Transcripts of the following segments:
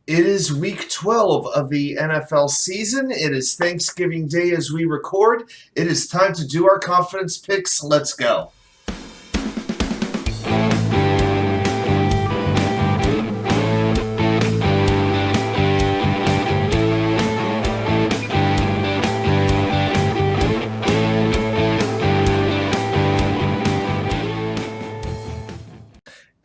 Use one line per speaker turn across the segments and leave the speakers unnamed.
It is week 12 of the NFL season. It is Thanksgiving Day as we record. It is time to do our confidence picks. Let's go.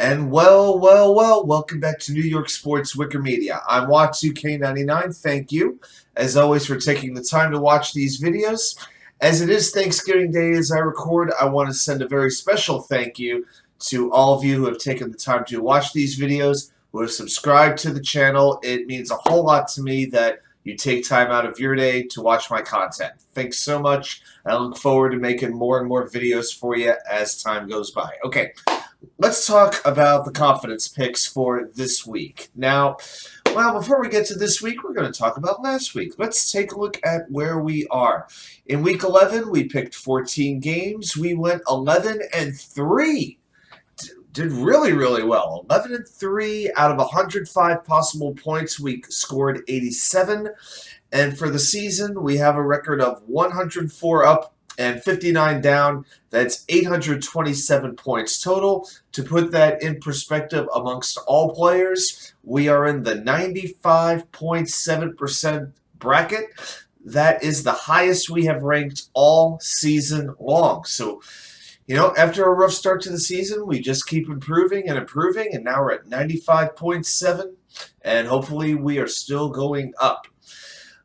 And welcome back to New York Sports WickerMedia. I'm Watsu-K99. Thank you, as always, for taking the time to watch these videos. As it is Thanksgiving Day as I record, I want to send a very special thank you to all of you who have taken the time to watch these videos, who have subscribed to the channel. It means a whole lot to me that you take time out of your day to watch my content. Thanks so much. I look forward to making more and more videos for you as time goes by. Okay. Let's talk about the confidence picks for this week. Now, before we get to this week, we're going to talk about last week. Let's take a look at where we are. In week 11, we picked 14 games. We went 11-3. Did really well. 11-3 out of 105 possible points. We scored 87. And for the season, we have a record of 104 up and 59 down. That's 827 points total. To put that in perspective amongst all players, we are in the 95.7% bracket. That is the highest we have ranked all season long. So, after a rough start to the season, we just keep improving, and now we're at 95.7, and hopefully we are still going up.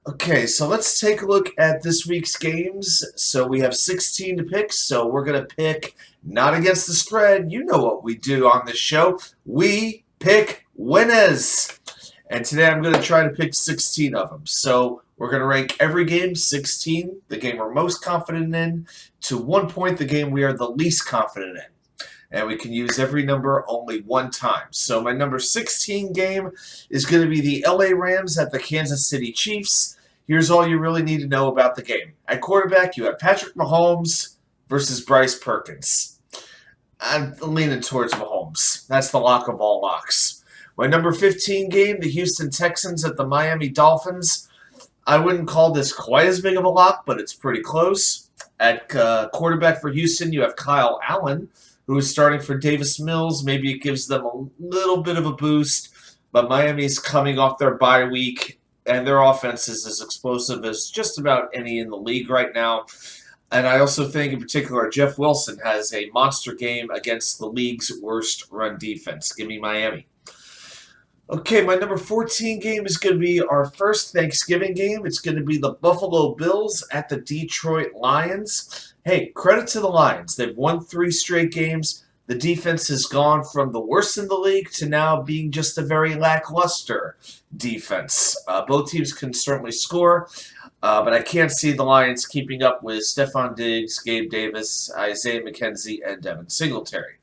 Okay, so let's take a look at this week's games. So we have 16 to pick, so we're going to pick not against the spread. You know what we do on this show. We pick winners. And today I'm going to try to pick 16 of them. So we're going to rank every game 16, the game we're most confident in, to 1 point, the game we are the least confident in. And we can use every number only one time. So my number 16 game is going to be the LA Rams at the Kansas City Chiefs. Here's all you really need to know about the game. At quarterback, you have Patrick Mahomes versus Bryce Perkins. I'm leaning towards Mahomes. That's the lock of all locks. My number 15 game, the Houston Texans at the Miami Dolphins. I wouldn't call this quite as big of a lock, but it's pretty close. At quarterback for Houston, you have Kyle Allen, who is starting for Davis Mills. Maybe it gives them a little bit of a boost, but Miami's coming off their bye week, and their offense is as explosive as just about any in the league right now. And I also think, in particular, Jeff Wilson has a monster game against the league's worst run defense. Give me Miami. Okay, my number 14 game is going to be our first Thanksgiving game. It's going to be the Buffalo Bills at the Detroit Lions. Hey, credit to the Lions. They've won 3 straight games. The defense has gone from the worst in the league to now being just a very lackluster defense. Both teams can certainly score, but I can't see the Lions keeping up with Stephon Diggs, Gabe Davis, Isaiah McKenzie, and Devin Singletary.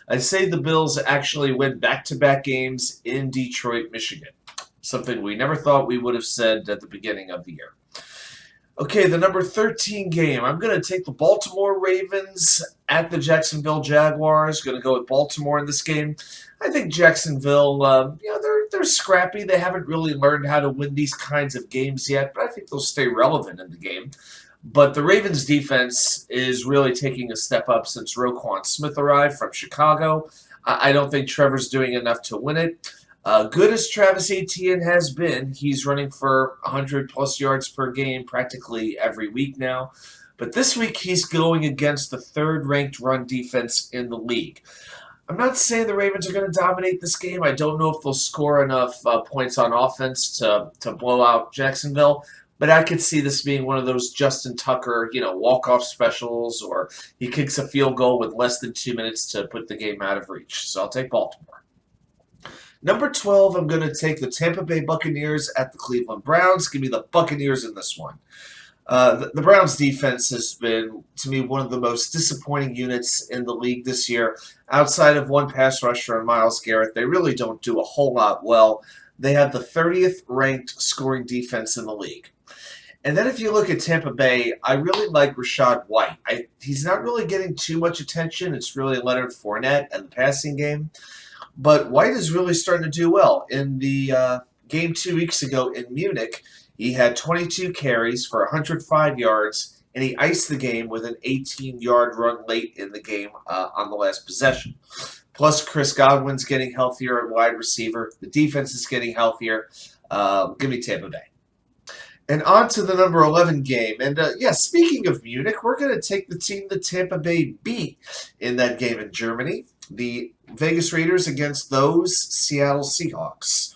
I say the Bills actually win back-to-back games in Detroit, Michigan, something we never thought we would have said at the beginning of the year. Okay, the number 13 game. I'm going to take the Baltimore Ravens at the Jacksonville Jaguars. Going to go with Baltimore in this game. I think Jacksonville, they're scrappy. They haven't really learned how to win these kinds of games yet, but I think they'll stay relevant in the game. But the Ravens' defense is really taking a step up since Roquan Smith arrived from Chicago. I don't think Trevor's doing enough to win it. Good as Travis Etienne has been, he's running for 100-plus yards per game practically every week now. But this week, he's going against the third-ranked run defense in the league. I'm not saying the Ravens are going to dominate this game. I don't know if they'll score enough points on offense to blow out Jacksonville. But I could see this being one of those Justin Tucker, walk-off specials, or he kicks a field goal with less than 2 minutes to put the game out of reach. So I'll take Baltimore. Number 12, I'm going to take the Tampa Bay Buccaneers at the Cleveland Browns. Give me the Buccaneers in this one. The Browns defense has been, to me, one of the most disappointing units in the league this year. Outside of one pass rusher and Myles Garrett, they really don't do a whole lot well. They have the 30th ranked scoring defense in the league. And then if you look at Tampa Bay, I really like Rachaad White. He's not really getting too much attention. It's really Leonard Fournette and the passing game. But White is really starting to do well. In the game 2 weeks ago in Munich, he had 22 carries for 105 yards, and he iced the game with an 18-yard run late in the game on the last possession. Plus, Chris Godwin's getting healthier at wide receiver. The defense is getting healthier. Give me Tampa Bay. And on to the number 11 game. And speaking of Munich, we're going to take the team that Tampa Bay beat in that game in Germany. The Vegas Raiders against those Seattle Seahawks.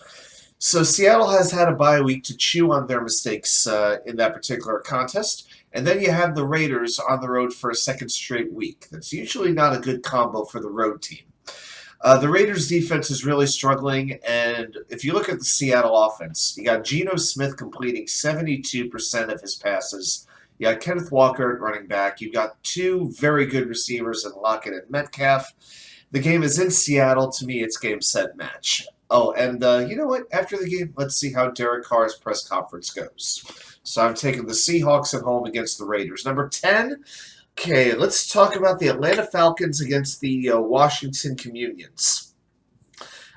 So Seattle has had a bye week to chew on their mistakes in that particular contest. And then you have the Raiders on the road for a second straight week. That's usually not a good combo for the road team. The Raiders' defense is really struggling, and if you look at the Seattle offense, you got Geno Smith completing 72% of his passes. You got Kenneth Walker at running back. You've got two very good receivers in Lockett and Metcalf. The game is in Seattle. To me, it's game, set, match. Oh, and you know what? After the game, let's see how Derek Carr's press conference goes. So I'm taking the Seahawks at home against the Raiders. Number 10. Okay, let's talk about the Atlanta Falcons against the Washington Communions.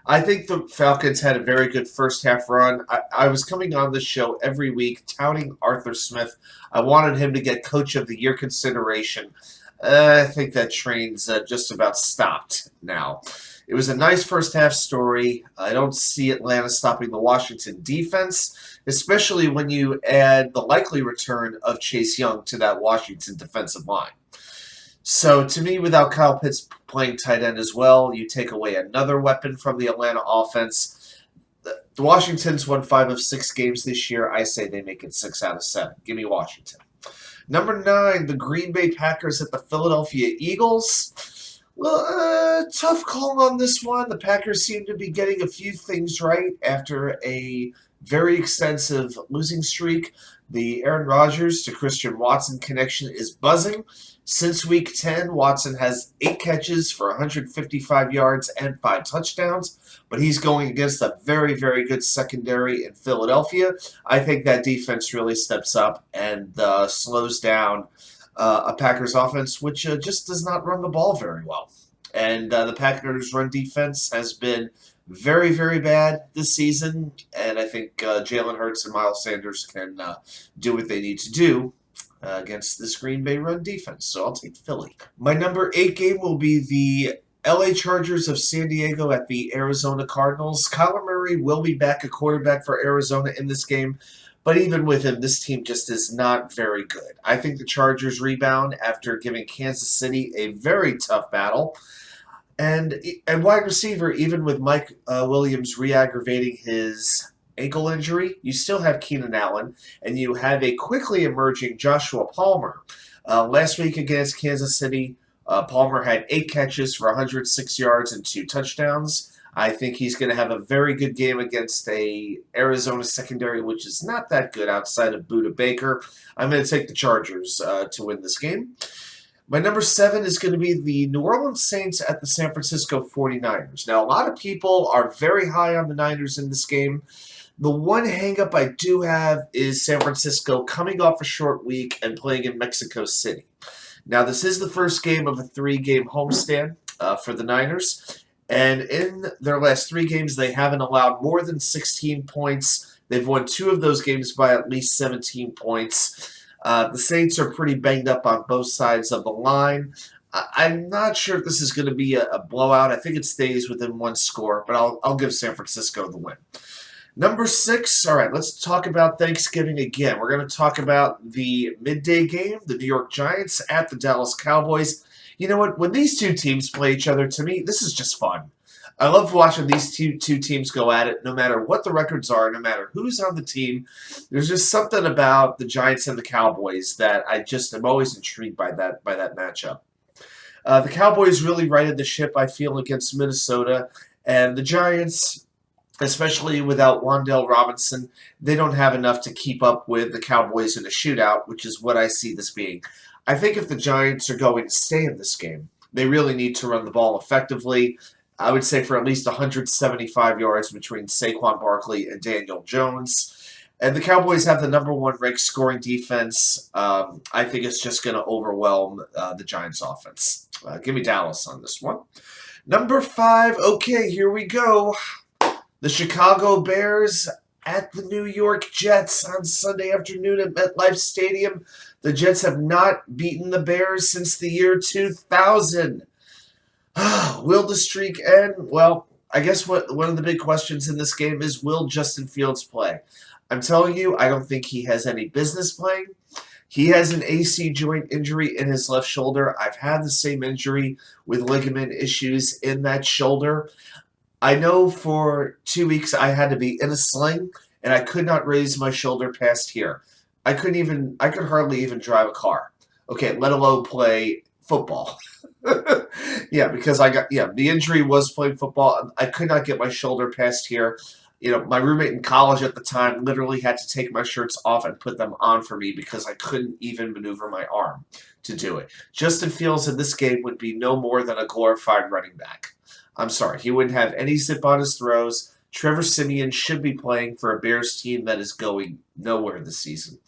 I think the Falcons had a very good first half run. I was coming on this show every week touting Arthur Smith. I wanted him to get Coach of the Year consideration. I think that train's just about stopped now. It was a nice first half story. I don't see Atlanta stopping the Washington defense, especially when you add the likely return of Chase Young to that Washington defensive line. So to me, without Kyle Pitts playing tight end as well, you take away another weapon from the Atlanta offense. The Washington's won 5 of 6 games this year. I say they make it 6 out of 7. Give me Washington. Number 9, the Green Bay Packers at the Philadelphia Eagles. Well, tough call on this one. The Packers seem to be getting a few things right after a very extensive losing streak. The Aaron Rodgers to Christian Watson connection is buzzing. Since week 10, Watson has 8 catches for 155 yards and 5 touchdowns, but he's going against a very, very good secondary in Philadelphia. I think that defense really steps up and slows down a Packers offense, which just does not run the ball very well. And the Packers' run defense has been very, very bad this season, and I think Jalen Hurts and Miles Sanders can do what they need to do against this Green Bay run defense. So I'll take Philly. My number 8 game will be the LA Chargers of San Diego at the Arizona Cardinals. Kyler Murray will be back at quarterback for Arizona in this game. But even with him, this team just is not very good. I think the Chargers rebound after giving Kansas City a very tough battle. And wide receiver, even with Mike Williams re-aggravating his ankle injury, you still have Keenan Allen, and you have a quickly emerging Joshua Palmer. Last week against Kansas City, Palmer had 8 catches for 106 yards and 2 touchdowns. I think he's going to have a very good game against a Arizona secondary, which is not that good outside of Budda Baker. I'm going to take the Chargers to win this game. My number 7 is going to be the New Orleans Saints at the San Francisco 49ers. Now, a lot of people are very high on the Niners in this game. The one hang-up I do have is San Francisco coming off a short week and playing in Mexico City. Now, this is the first game of a 3-game homestand for the Niners. And in their last 3 games, they haven't allowed more than 16 points. They've won 2 of those games by at least 17 points. The Saints are pretty banged up on both sides of the line. I'm not sure if this is going to be a blowout. I think it stays within 1 score, but I'll give San Francisco the win. Number 6, all right, let's talk about Thanksgiving again. We're going to talk about the midday game, the New York Giants at the Dallas Cowboys. You know what? When these two teams play each other, to me, this is just fun. I love watching these two teams go at it, no matter what the records are, no matter who's on the team. There's just something about the Giants and the Cowboys that I just am always intrigued by that matchup. The Cowboys really righted the ship, I feel, against Minnesota, and the Giants, especially without Wan'Dale Robinson, they don't have enough to keep up with the Cowboys in a shootout, which is what I see this being. I think if the Giants are going to stay in this game, they really need to run the ball effectively. I would say for at least 175 yards between Saquon Barkley and Daniel Jones. And the Cowboys have the number 1 ranked scoring defense. I think it's just going to overwhelm the Giants' offense. Give me Dallas on this one. Number 5, okay, here we go. The Chicago Bears at the New York Jets on Sunday afternoon at MetLife Stadium. The Jets have not beaten the Bears since the year 2000. Will the streak end? Well, I guess one of the big questions in this game is, will Justin Fields play? I'm telling you, I don't think he has any business playing. He has an AC joint injury in his left shoulder. I've had the same injury with ligament issues in that shoulder. I know for 2 weeks I had to be in a sling and I could not raise my shoulder past here. I could hardly even drive a car. Okay, let alone play football. Yeah, because the injury was playing football. I could not get my shoulder past here. My roommate in college at the time literally had to take my shirts off and put them on for me because I couldn't even maneuver my arm to do it. Justin Fields in this game would be no more than a glorified running back. I'm sorry, he wouldn't have any zip on his throws. Trevor Siemian should be playing for a Bears team that is going nowhere this season.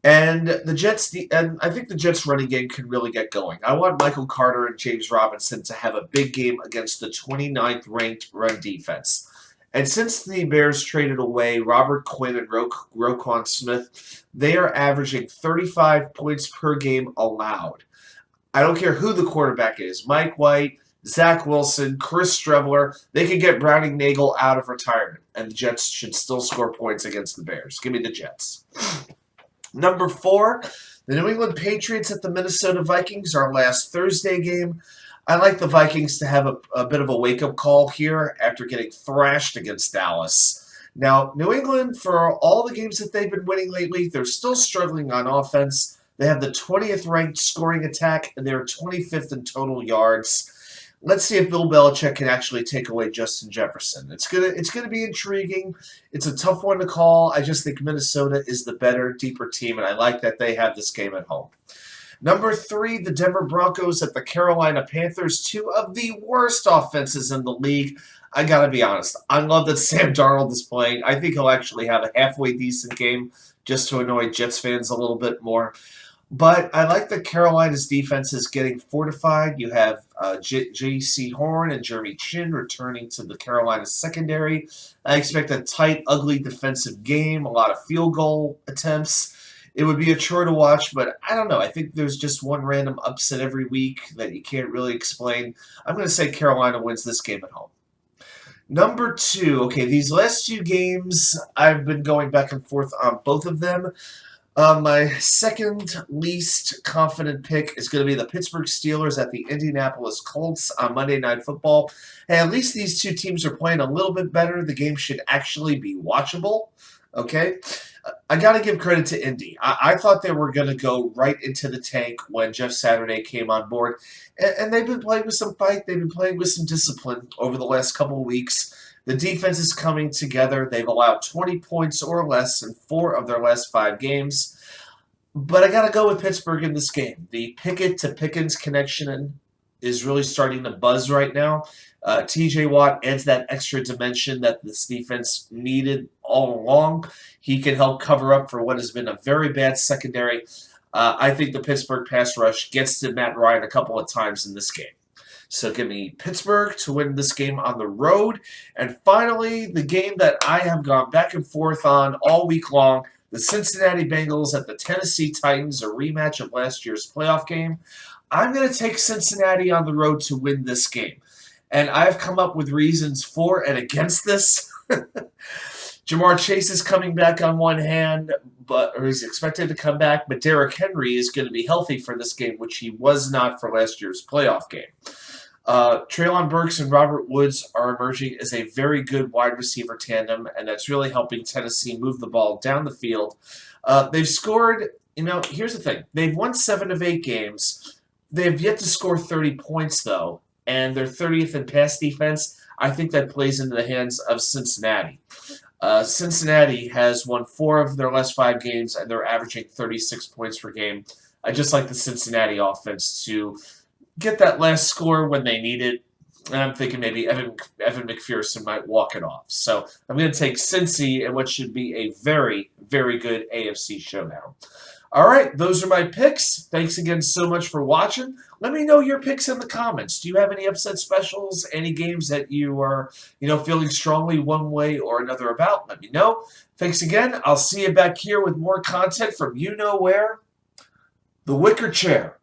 And I think the Jets running game can really get going. I want Michael Carter and James Robinson to have a big game against the 29th ranked run defense. And since the Bears traded away Robert Quinn and Roquan Smith, they are averaging 35 points per game allowed. I don't care who the quarterback is, Mike White, Zach Wilson, Chris Streveler, they could get Browning Nagel out of retirement, and the Jets should still score points against the Bears. Give me the Jets. Number 4, the New England Patriots at the Minnesota Vikings, our last Thursday game. I like the Vikings to have a bit of a wake-up call here after getting thrashed against Dallas. Now, New England, for all the games that they've been winning lately, they're still struggling on offense. They have the 20th ranked scoring attack, and they're 25th in total yards. Let's see if Bill Belichick can actually take away Justin Jefferson. It's gonna be intriguing. It's a tough one to call. I just think Minnesota is the better, deeper team, and I like that they have this game at home. Number 3, the Denver Broncos at the Carolina Panthers, 2 of the worst offenses in the league. I gotta be honest. I love that Sam Darnold is playing. I think he'll actually have a halfway decent game just to annoy Jets fans a little bit more. But I like that Carolina's defense is getting fortified. You have J.C. Horn and Jeremy Chin returning to the Carolina secondary. I expect a tight, ugly defensive game, a lot of field goal attempts. It would be a chore to watch, but I don't know. I think there's just one random upset every week that you can't really explain. I'm going to say Carolina wins this game at home. Number 2, okay, these last 2 games, I've been going back and forth on both of them. My second least confident pick is going to be the Pittsburgh Steelers at the Indianapolis Colts on Monday Night Football. Hey, at least these 2 teams are playing a little bit better. The game should actually be watchable. Okay? I got to give credit to Indy. I thought they were going to go right into the tank when Jeff Saturday came on board. And they've been playing with some fight. They've been playing with some discipline over the last couple of weeks. The defense is coming together. They've allowed 20 points or less in 4 of their last 5 games. But I got to go with Pittsburgh in this game. The Pickett to Pickens connection is really starting to buzz right now. T.J. Watt adds that extra dimension that this defense needed all along. He can help cover up for what has been a very bad secondary. I think the Pittsburgh pass rush gets to Matt Ryan a couple of times in this game. So give me Pittsburgh to win this game on the road. And finally, the game that I have gone back and forth on all week long, the Cincinnati Bengals at the Tennessee Titans, a rematch of last year's playoff game. I'm going to take Cincinnati on the road to win this game. And I've come up with reasons for and against this. Jamar Chase is coming back on one hand, or he's expected to come back, but Derrick Henry is going to be healthy for this game, which he was not for last year's playoff game. Treylon Burks and Robert Woods are emerging as a very good wide receiver tandem, and that's really helping Tennessee move the ball down the field. They've scored, here's the thing. They've won 7 of 8 games. They've yet to score 30 points, though, and they're 30th in pass defense. I think that plays into the hands of Cincinnati. Cincinnati has won 4 of their last 5 games, and they're averaging 36 points per game. I just like the Cincinnati offense to get that last score when they need it. And I'm thinking maybe Evan McPherson might walk it off. So I'm going to take Cincy in what should be a very, very good AFC showdown. All right, those are my picks. Thanks again so much for watching. Let me know your picks in the comments. Do you have any upset specials? Any games that you are, feeling strongly one way or another about? Let me know. Thanks again. I'll see you back here with more content from you know where, the Wicker Chair.